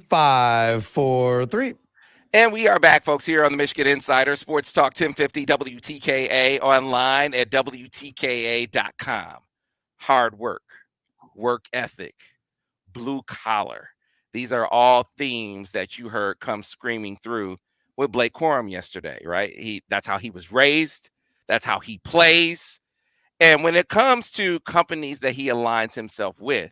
5, 4, 3. And we are back, folks, here on the Michigan Insider Sports Talk 1050 WTKA, online at WTKA.com. Hard work, work ethic, blue collar. These are all themes that you heard come screaming through with Blake Corum yesterday, right? That's how he was raised. That's how he plays. And when it comes to companies that he aligns himself with,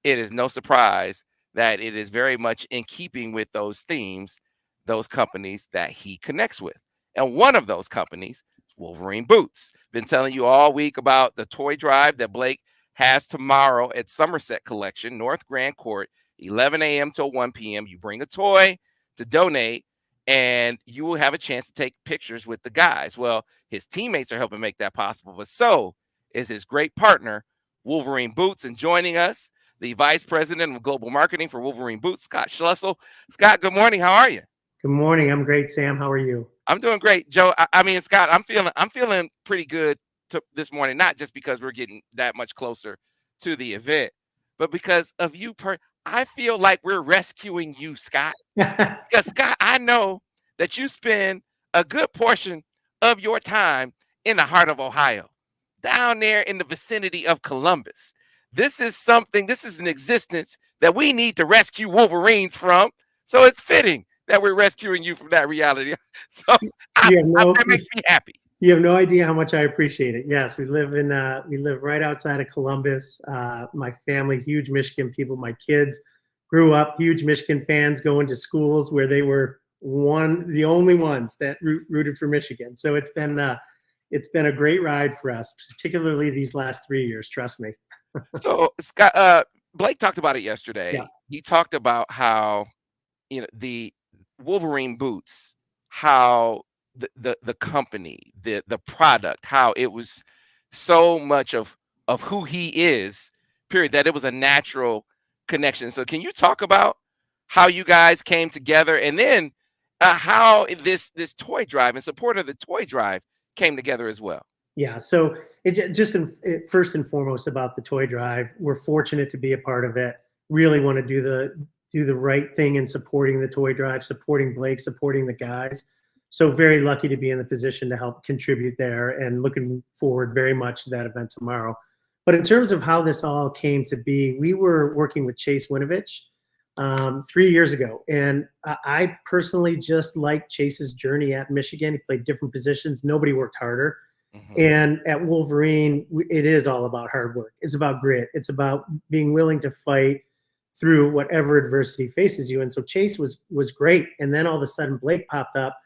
it is no surprise that it is very much in keeping with those themes, those companies that he connects with. And one of those companies is Wolverine Boots. Been telling you all week about the toy drive that Blake has tomorrow at Somerset Collection, North Grand Court, 11 a.m. till 1 p.m. You bring a toy to donate, and you will have a chance to take pictures with the guys. Well, his teammates are helping make that possible, but so is his great partner, Wolverine Boots. And joining us, the Vice President of Global Marketing for Wolverine Boots, Scott Schoessel. Scott, good morning. How are you? Good morning. I'm great, Sam. How are you? I'm doing great, Joe. I mean, Scott, I'm feeling pretty good this morning, not just because we're getting that much closer to the event, but because of you. I feel like we're rescuing you, Scott. Because Scott, I know that you spend a good portion of your time in the heart of Ohio, down there in the vicinity of Columbus. This is something, this is an existence that we need to rescue Wolverines from. So it's fitting that we're rescuing you from that reality. So that makes me happy. You have no idea how much I appreciate it. Yes, we live right outside of Columbus. My family, huge Michigan people. My kids grew up huge Michigan fans, going to schools where they were the only ones that rooted for Michigan. So it's been a great ride for us, particularly these last 3 years. Trust me. So Scott, Blake talked about it yesterday. Yeah. He talked about how the Wolverine Boots, how the company, the product, how it was so much of who he is, period, that it was a natural connection. So can you talk about how you guys came together, and then how this toy drive and support of the toy drive came together as well? Yeah. So first and foremost about the toy drive, we're fortunate to be a part of it. Really want to do the right thing in supporting the toy drive, supporting Blake, supporting the guys. So very lucky to be in the position to help contribute there, and looking forward very much to that event tomorrow. But in terms of how this all came to be, we were working with Chase Winovich 3 years ago. And I personally just liked Chase's journey at Michigan. He played different positions. Nobody worked harder. Mhm. And at Wolverine, it is all about hard work. It's about grit. It's about being willing to fight through whatever adversity faces you. And so Chase was great. And then all of a sudden Blake popped up.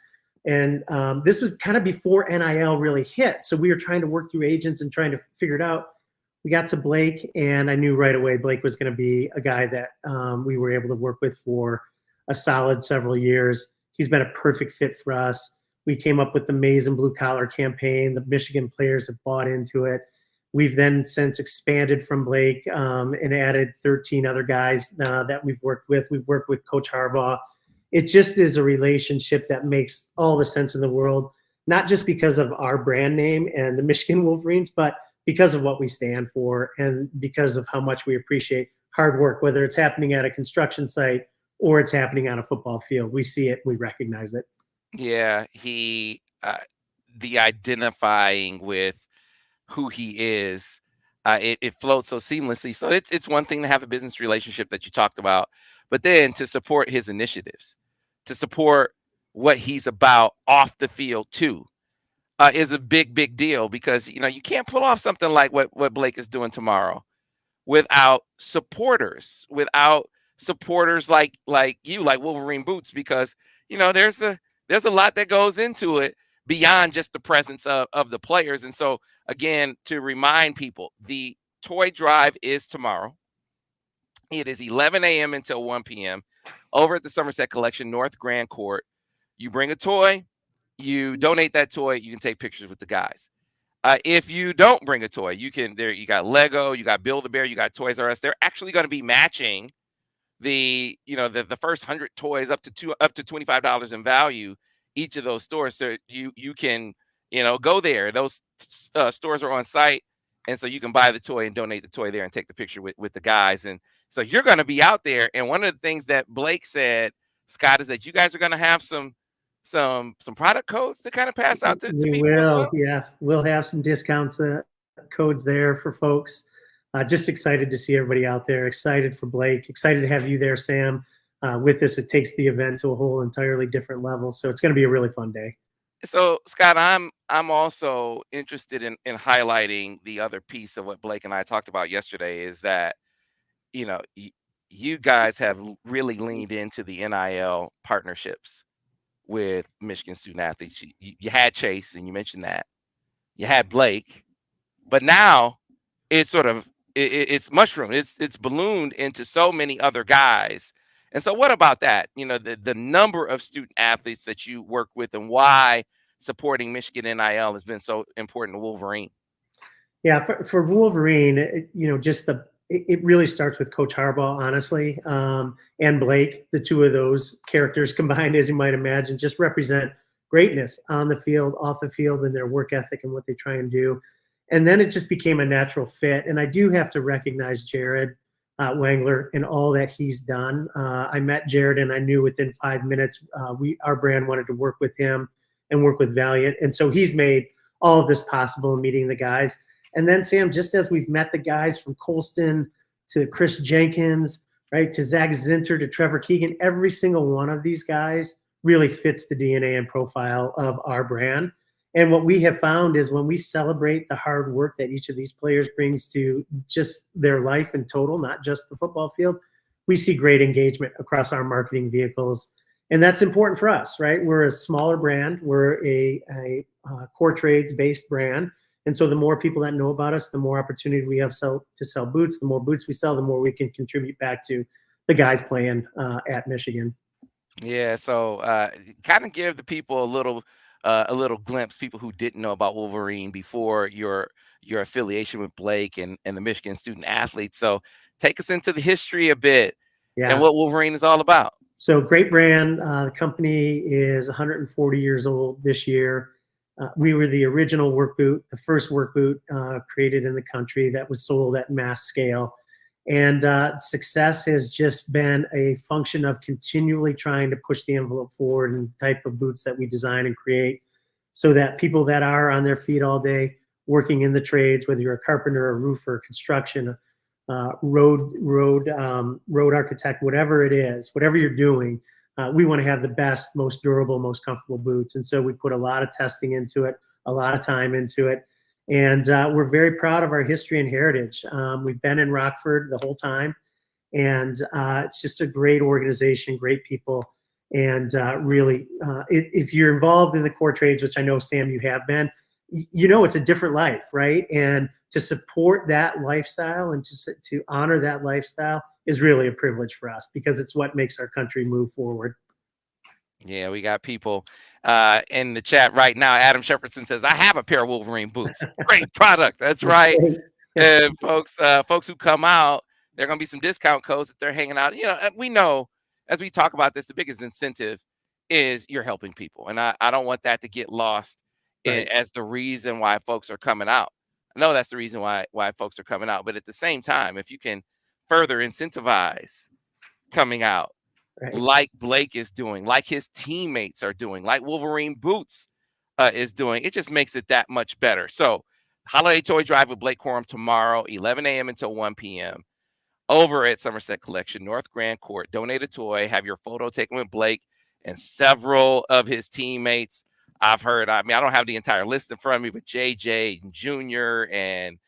And this was kind of before NIL really hit. So we were trying to work through agents and trying to figure it out. We got to Blake, and I knew right away Blake was going to be a guy that we were able to work with for a solid several years. He's been a perfect fit for us. We came up with the Maize and Blue Collar campaign. The Michigan players have bought into it. We've then since expanded from Blake and added 13 other guys that we've worked with. We've worked with Coach Harbaugh. It just is a relationship that makes all the sense in the world, not just because of our brand name and the Michigan Wolverines, but because of what we stand for and because of how much we appreciate hard work, whether it's happening at a construction site or it's happening on a football field. We see it, we recognize it. Yeah, the identifying with who he is, it floats so seamlessly. So it's one thing to have a business relationship that you talked about, but then to support his initiatives, to support what he's about off the field too, is a big deal, because you can't pull off something like what Blake is doing tomorrow without supporters like you, like Wolverine Boots, because there's a lot that goes into it beyond just the presence of the players. And so again, to remind people, the toy drive is tomorrow. It is 11 a.m. until 1 p.m. over at the Somerset Collection, North Grand Court. You bring a toy, you donate that toy, you can take pictures with the guys. If you don't bring a toy, you got Lego, you got Build-A-Bear, you got Toys R Us. They're actually going to be matching the first 100 toys up to $25 in value, each of those stores. So you can go there. Those stores are on site, and so you can buy the toy and donate the toy there and take the picture with the guys. And So you're going to be out there. And one of the things that Blake said, Scott, is that you guys are going to have some product codes to kind of pass out to We people as will, well. yeah. We'll have some discounts, codes there for folks. Just excited to see everybody out there. Excited for Blake. Excited to have you there, Sam, with us. It takes the event to a whole entirely different level. So it's going to be a really fun day. So Scott, I'm also interested in highlighting the other piece of what Blake and I talked about yesterday is that, you know, you guys have really leaned into the NIL partnerships with Michigan student athletes. You had Chase, and you mentioned that. You had Blake, but now it's sort of it's mushroomed. It's ballooned into so many other guys. And so, what about that? You know, the number of student athletes that you work with, and why supporting Michigan NIL has been so important to Wolverine. Yeah, for Wolverine, just it really starts with Coach Harbaugh, honestly, and Blake. The two of those characters combined, as you might imagine, just represent greatness on the field, off the field, and their work ethic and what they try and do. And then it just became a natural fit. And I do have to recognize Jared Wangler and all that he's done. I met Jared, and I knew within 5 minutes our brand wanted to work with him and work with Valiant. And so he's made all of this possible, meeting the guys. And then, Sam, just as we've met the guys from Colston to Chris Jenkins, right, to Zach Zinter to Trevor Keegan, every single one of these guys really fits the DNA and profile of our brand. And what we have found is when we celebrate the hard work that each of these players brings to just their life in total, not just the football field, we see great engagement across our marketing vehicles. And that's important for us, right? We're a smaller brand. We're a core trades-based brand. And so the more people that know about us, the more opportunity we have to sell boots. The more boots we sell, the more we can contribute back to the guys playing at Michigan. Yeah, so kind of give the people a little glimpse, people who didn't know about Wolverine before your affiliation with Blake and the Michigan student athletes. So take us into the history a bit and Yeah. what Wolverine is all about. So great brand. The company is 140 years old this year. We were the original work boot, the first work boot created in the country that was sold at mass scale. And success has just been a function of continually trying to push the envelope forward in the type of boots that we design and create so that people that are on their feet all day working in the trades, whether you're a carpenter, a roofer, construction, road architect, whatever it is, whatever you're doing, we want to have the best, most durable, most comfortable boots. And so we put a lot of testing into it, a lot of time into it. And we're very proud of our history and heritage. We've been in Rockford the whole time. And it's just a great organization, great people. And really, if you're involved in the core trades, which I know, Sam, you have been, it's a different life, right? And to support that lifestyle and to honor that lifestyle is really a privilege for us because it's what makes our country move forward. Yeah, we got people in the chat right now. Adam Shepardson says, I have a pair of Wolverine boots. Great product. That's right. And folks who come out, there are going to be some discount codes that they're hanging out. We know as we talk about this, the biggest incentive is you're helping people. And I don't want that to get lost as the reason why folks are coming out. I know that's the reason why folks are coming out. But at the same time, if you can further incentivize coming out, like Blake is doing, like his teammates are doing, like Wolverine Boots is doing, it just makes it that much better. So Holiday Toy Drive with Blake Corum tomorrow, 11 a.m. until 1 p.m. over at Somerset Collection, North Grand Court. Donate a toy, have your photo taken with Blake and several of his teammates. I've heard, I don't have the entire list in front of me, but JJ and Junior and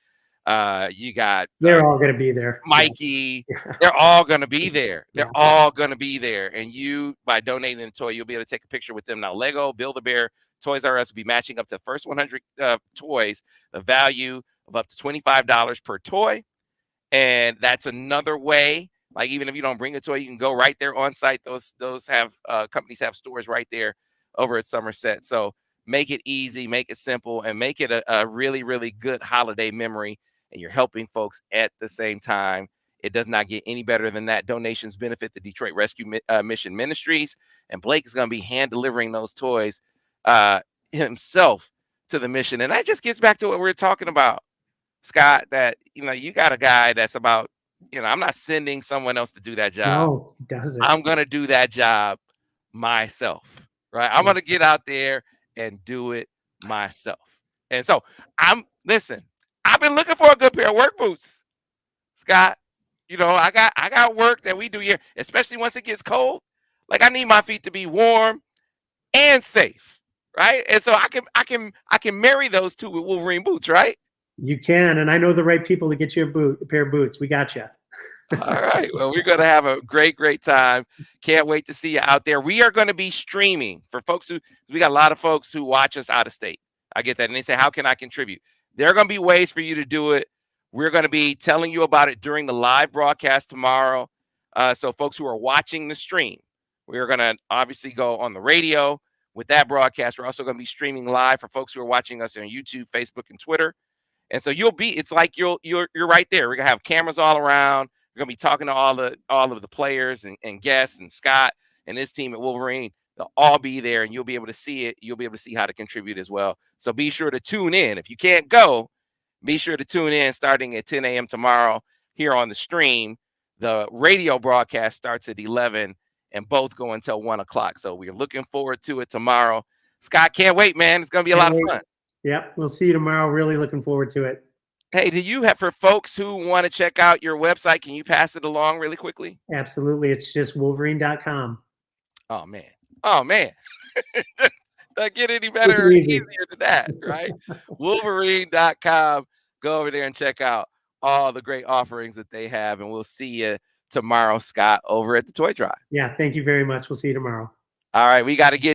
you got they're all going to be there. Mikey, they're all going to be there. They're all going to be there. And you, by donating a toy, you'll be able to take a picture with them. Now, Lego, Build-A-Bear, Toys R Us will be matching up to the first 100 toys, the value of up to $25 per toy. And that's another way. Like, even if you don't bring a toy, you can go right there on site. Those have companies have stores right there over at Somerset. So make it easy, make it simple, and make it a really, really good holiday memory. And you're helping folks at the same time. It does not get any better than that. Donations benefit the Detroit Rescue Mission Ministries, and Blake is going to be hand delivering those toys himself to the mission. And that just gets back to what we were talking about, Scott, that you got a guy that's about I'm not sending someone else to do that job. No, he doesn't. I'm going to do that job myself, right? I'm going to get out there and do it myself. And so listen, I've been looking for a good pair of work boots, Scott. I got work that we do here, especially once it gets cold. Like, I need my feet to be warm and safe, right? And so I can marry those two with Wolverine boots, right? You can, and I know the right people to get you a pair of boots. We got you. All right. Well, we're going to have a great time. Can't wait to see you out there. We are going to be streaming for folks we got a lot of folks who watch us out of state. I get that. And they say, how can I contribute? There are going to be ways for you to do it. We're going to be telling you about it during the live broadcast tomorrow. So folks who are watching the stream, we're going to obviously go on the radio with that broadcast. We're also going to be streaming live for folks who are watching us on YouTube, Facebook, and Twitter. And so it's like you're right there. We're going to have cameras all around. We're going to be talking to all of the players and guests and Scott and his team at Wolverine. They'll all be there, and you'll be able to see it. You'll be able to see how to contribute as well. So be sure to tune in. If you can't go, be sure to tune in starting at 10 a.m. tomorrow here on the stream. The radio broadcast starts at 11, and both go until 1 o'clock. So we're looking forward to it tomorrow. Scott, can't wait, man. It's going to be a lot of fun. Yep, we'll see you tomorrow. Really looking forward to it. Hey, do you have, for folks who want to check out your website, can you pass it along really quickly? Absolutely. It's just wolverine.com. Oh, man. Doesn't get any better or easier than that, right? Wolverine.com. Go over there and check out all the great offerings that they have, and we'll see you tomorrow, Scott, over at the Toy Drive. Yeah, thank you very much. We'll see you tomorrow. All right, we got to get